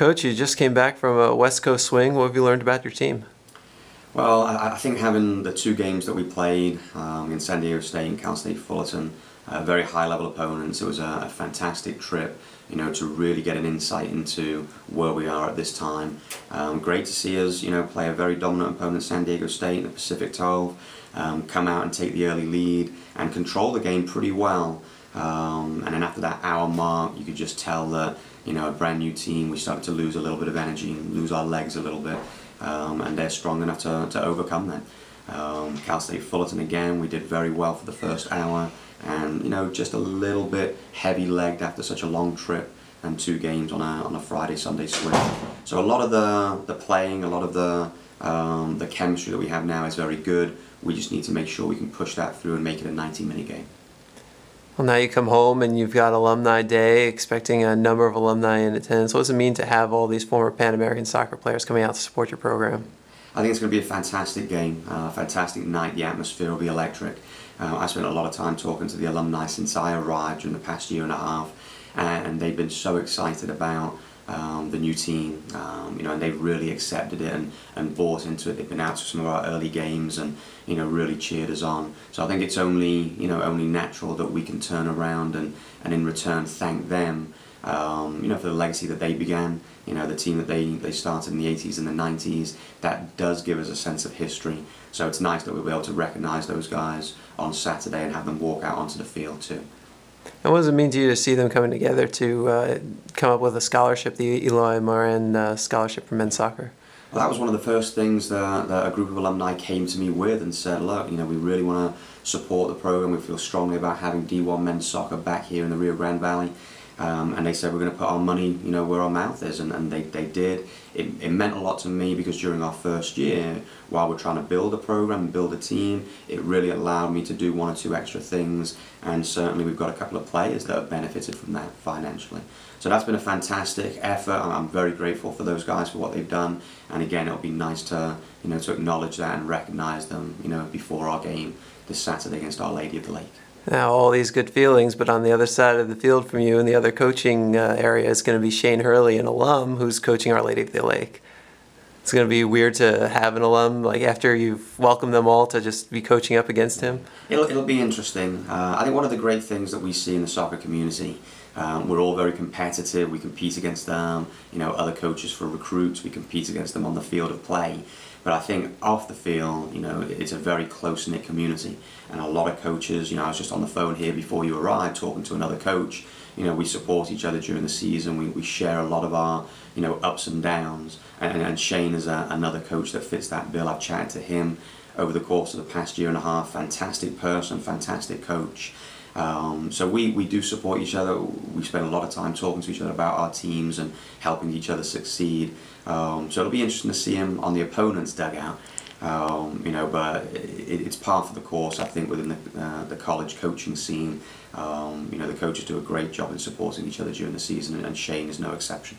Coach, you just came back from a West Coast swing. What have you learned about your team? Well, I think having the two games that we played in San Diego State and Cal State Fullerton, very high-level opponents, it was a fantastic trip, you know, to really get an insight into where we are at this time. Great to see us, you know, play a very dominant opponent, San Diego State in the Pacific 12, come out and take the early lead and control the game pretty well. And then after that hour mark, you could just tell that, you know, a brand new team, we started to lose a little bit of energy, lose our legs a little bit. And they're strong enough to overcome that. Cal State Fullerton again, we did very well for the first hour, and you know, just a little bit heavy-legged after such a long trip and two games on a Friday-Sunday swing. So a lot of the playing, a lot of the chemistry that we have now is very good. We just need to make sure we can push that through and make it a 90-minute game. Well, now you come home and you've got Alumni Day, expecting a number of alumni in attendance. What does it mean to have all these former Pan American soccer players coming out to support your program? I think it's going to be a fantastic game, a fantastic night. The atmosphere will be electric. I spent a lot of time talking to the alumni since I arrived in the past year and a half, and they've been so excited about the new team, you know, and they've really accepted it and bought into it. They've been out to some of our early games and, you know, really cheered us on. So I think it's only natural that we can turn around and in return thank them, you know, for the legacy that they began. You know, the team that they started in the 80s and the 90s, that does give us a sense of history. So it's nice that we'll be able to recognize those guys on Saturday and have them walk out onto the field too. And what does it mean to you to see them coming together to come up with a scholarship, the Eloy Moran Scholarship for Men's Soccer? Well, that was one of the first things that a group of alumni came to me with and said, look, you know, we really want to support the program. We feel strongly about having D1 men's soccer back here in the Rio Grande Valley. And they said we're going to put our money, you know, where our mouth is, and they did. It meant a lot to me because during our first year, while we're trying to build a program and build a team, it really allowed me to do one or two extra things, and certainly we've got a couple of players that have benefited from that financially. So that's been a fantastic effort. I'm very grateful for those guys for what they've done, and again, it'll be nice to, you know, to acknowledge that and recognize them, you know, before our game this Saturday against Our Lady of the Lake. Now, all these good feelings, but on the other side of the field from you in the other coaching area is going to be Shane Hurley, an alum who's coaching Our Lady of the Lake. It's going to be weird to have an alum, like after you've welcomed them all, to just be coaching up against him. It'll be interesting. I think one of the great things that we see in the soccer community, we're all very competitive. We compete against them, you know, other coaches for recruits. We compete against them on the field of play. But I think off the field, you know, it's a very close-knit community, and a lot of coaches, you know, I was just on the phone here before you arrived talking to another coach. You know, we support each other during the season. We share a lot of our, you know, ups and downs, and Shane is another coach that fits that bill. I've chatted to him over the course of the past year and a half. Fantastic person, fantastic coach. So we do support each other. We spend a lot of time talking to each other about our teams and helping each other succeed. So it'll be interesting to see him on the opponent's dugout. You know, but it's par for the course, I think, within the college coaching scene. You know, the coaches do a great job in supporting each other during the season, and Shane is no exception.